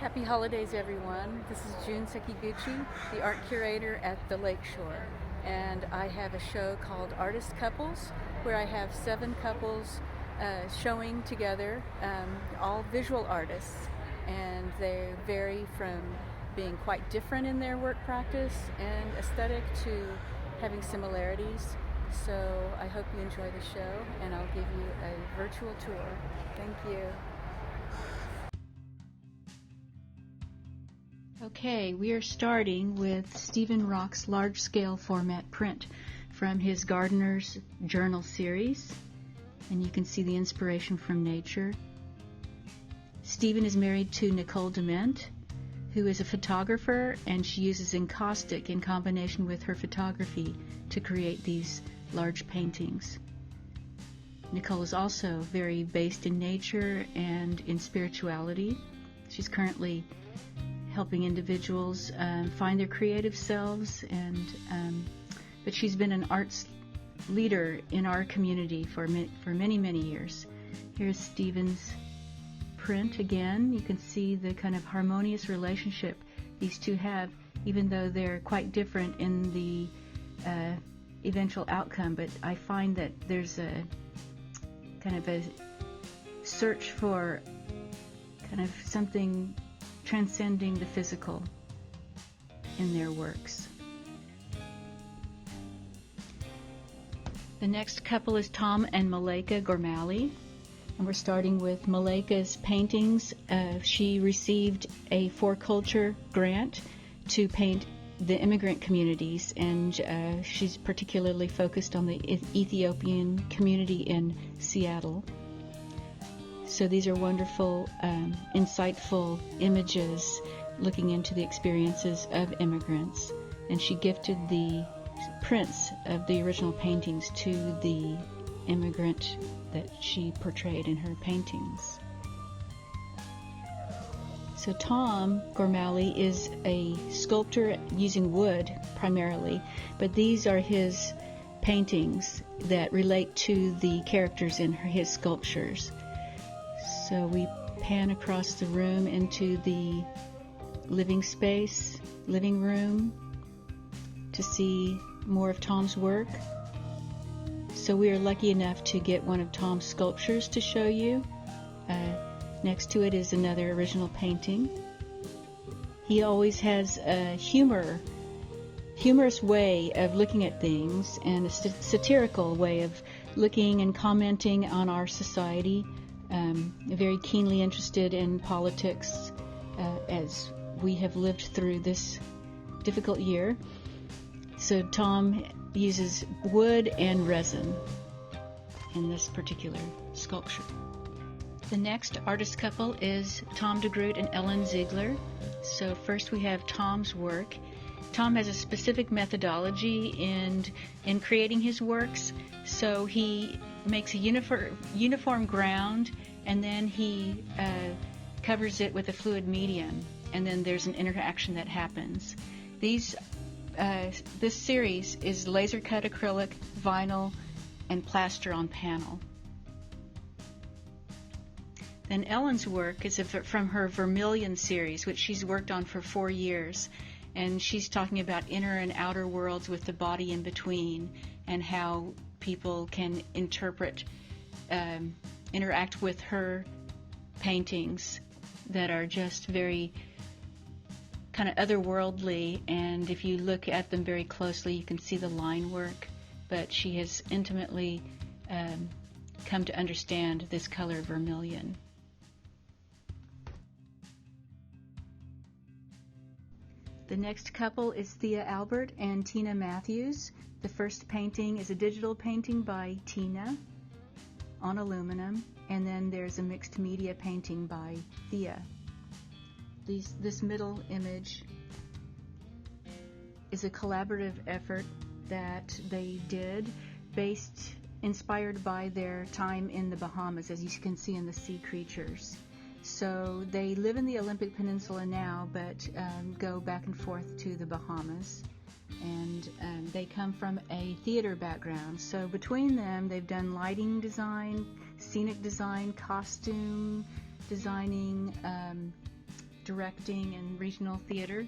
Happy holidays, everyone. This is June Sekiguchi, the art curator at the Lakeshore, and I have a show called Artist Couples, where I have 7 couples showing together, all visual artists, and they vary from being quite different in their work practice and aesthetic to having similarities. So I hope you enjoy the show, and I'll give you a virtual tour. Thank you. Okay, we are starting with Stephen Rock's large-scale format print from his Gardener's Journal series, and you can see the inspiration from nature. Stephen is married to Nicole Dement, who is a photographer, and she uses encaustic in combination with her photography to create these large paintings. Nicole is also very based in nature and in spirituality. She's currently helping individuals find their creative selves, but she's been an arts leader in our community for many years. Here's Stephen's print again. You can see the kind of harmonious relationship these two have, even though they're quite different in the eventual outcome. But I find that there's a kind of a search for kind of something transcending the physical in their works. The next couple is Tom and Malika Gormally, and we're starting with Malika's paintings. She received a for-culture grant to paint the immigrant communities, and she's particularly focused on the Ethiopian community in Seattle. So these are wonderful, insightful images looking into the experiences of immigrants. And she gifted the prints of the original paintings to the immigrant that she portrayed in her paintings. So Tom Gormally is a sculptor using wood primarily, but these are his paintings that relate to the characters in his sculptures. So we pan across the room into the living room, to see more of Tom's work. So we are lucky enough to get one of Tom's sculptures to show you. Next to it is another original painting. He always has a humorous way of looking at things, and a satirical way of looking and commenting on our society. Very keenly interested in politics, as we have lived through this difficult year. So Tom uses wood and resin in this particular sculpture. The next artist couple is Tom DeGroot and Ellen Ziegler. So first we have Tom's work. Tom has a specific methodology in creating his works. So he makes a uniform ground, and then he covers it with a fluid medium, and then there's an interaction that happens. This series is laser cut acrylic, vinyl, and plaster on panel. Then Ellen's work is from her Vermilion series, which she's worked on for 4 years, and she's talking about inner and outer worlds with the body in between, and how people can interact with her paintings that are just very kind of otherworldly, and if you look at them very closely you can see the line work, but she has intimately come to understand this color vermilion. The next couple is Thea Albert and Tina Matthews. The first painting is a digital painting by Tina on aluminum, and then there's a mixed media painting by Thea. This middle image is a collaborative effort that they did, inspired by their time in the Bahamas, as you can see in the sea creatures. So they live in the Olympic Peninsula now, but go back and forth to the Bahamas. And they come from a theater background. So between them, they've done lighting design, scenic design, costume designing, directing in regional theater.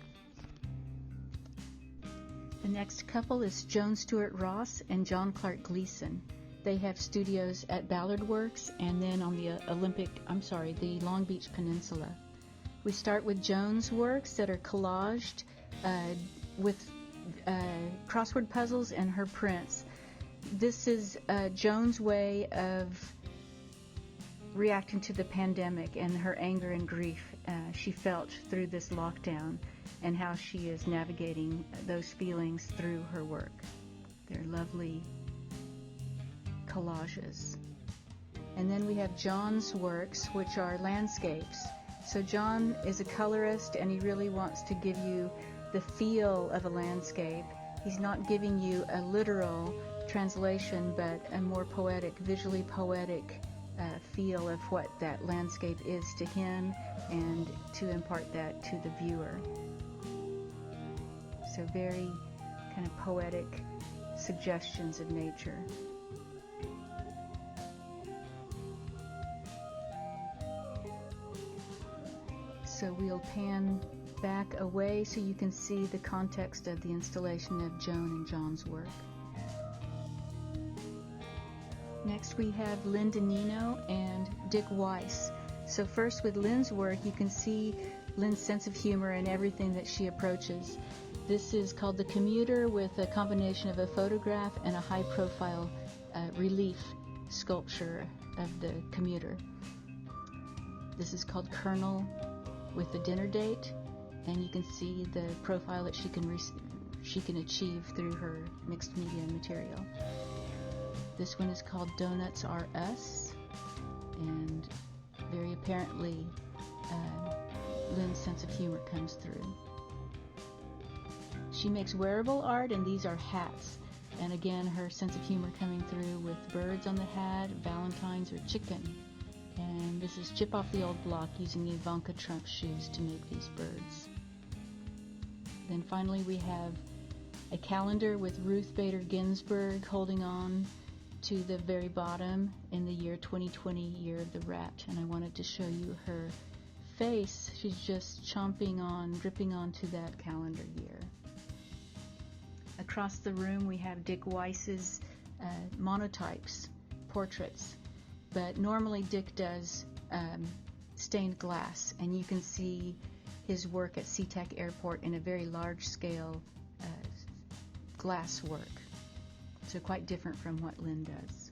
The next couple is Joan Stewart Ross and John Clark Gleason. They have studios at Ballard Works and then on the the Long Beach Peninsula. We start with Joan's works that are collaged with crossword puzzles and her prints. This is Joan's way of reacting to the pandemic and her anger and grief she felt through this lockdown, and how she is navigating those feelings through her work. They're lovely collages. And then we have John's works, which are landscapes. So John is a colorist, and he really wants to give you the feel of a landscape. He's not giving you a literal translation, but a more poetic, visually poetic feel of what that landscape is to him, and to impart that to the viewer. So very kind of poetic suggestions of nature. So we'll pan back away so you can see the context of the installation of Joan and John's work. Next we have Lynn Danino and Dick Weiss. So first with Lynn's work, you can see Lynn's sense of humor in everything that she approaches. This is called The Commuter, with a combination of a photograph and a high-profile relief sculpture of the commuter. This is called Colonel, with the dinner date, and you can see the profile that she can achieve through her mixed media material. This one is called Donuts Are Us, and very apparently Lynn's sense of humor comes through. She makes wearable art, and these are hats, and again her sense of humor coming through with birds on the hat, valentines, or chicken. And this is Chip Off the Old Block, using Ivanka Trump's shoes to make these birds. Then finally we have a calendar with Ruth Bader Ginsburg holding on to the very bottom in the year 2020, year of the rat. And I wanted to show you her face. She's just gripping onto that calendar year. Across the room we have Dick Weiss's monotypes, portraits. But normally Dick does stained glass, and you can see his work at SeaTac Airport in a very large-scale glass work. So quite different from what Lynn does.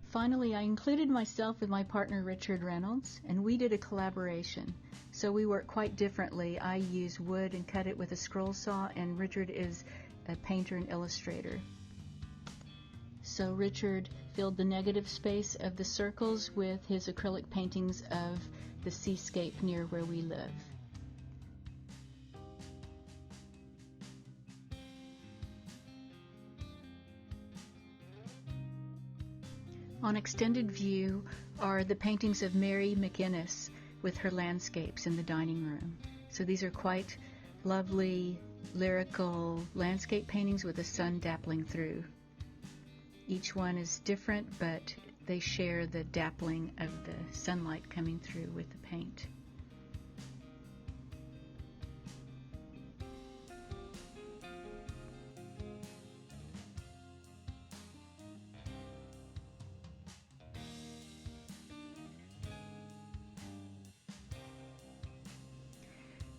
Finally, I included myself with my partner Richard Reynolds, and we did a collaboration. So we work quite differently. I use wood and cut it with a scroll saw, and Richard is a painter and illustrator. So Richard filled the negative space of the circles with his acrylic paintings of the seascape near where we live. On extended view are the paintings of Mary McInnes with her landscapes in the dining room. So these are quite lovely, lyrical landscape paintings with the sun dappling through. Each one is different, but they share the dappling of the sunlight coming through with the paint.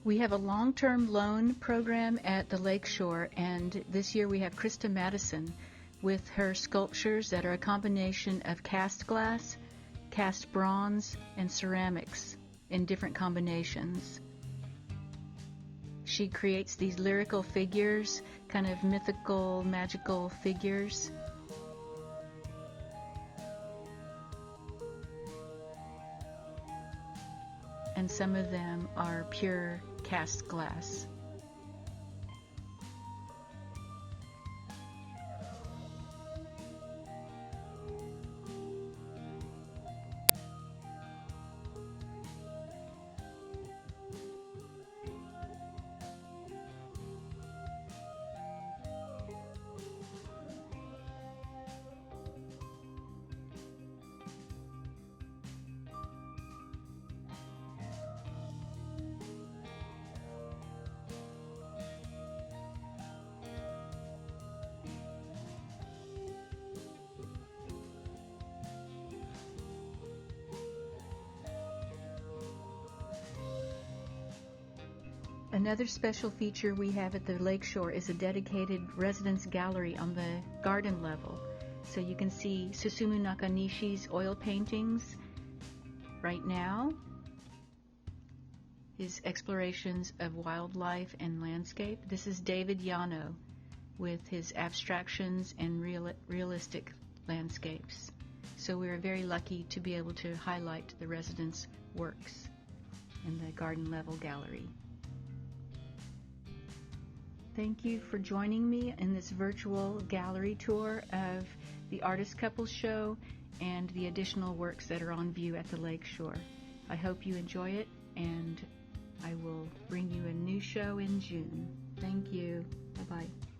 We have a long-term loan program at the Lakeshore, and this year we have Krista Madison with her sculptures that are a combination of cast glass, cast bronze, and ceramics in different combinations. She creates these lyrical figures, kind of mythical, magical figures. And some of them are pure cast glass. Another special feature we have at the Lakeshore is a dedicated residence gallery on the garden level. So you can see Susumu Nakanishi's oil paintings right now, his explorations of wildlife and landscape. This is David Yano with his abstractions and realistic landscapes. So we're very lucky to be able to highlight the residents' works in the garden level gallery. Thank you for joining me in this virtual gallery tour of the Artist Couples Show and the additional works that are on view at the Lakeshore. I hope you enjoy it, and I will bring you a new show in June. Thank you. Bye-bye.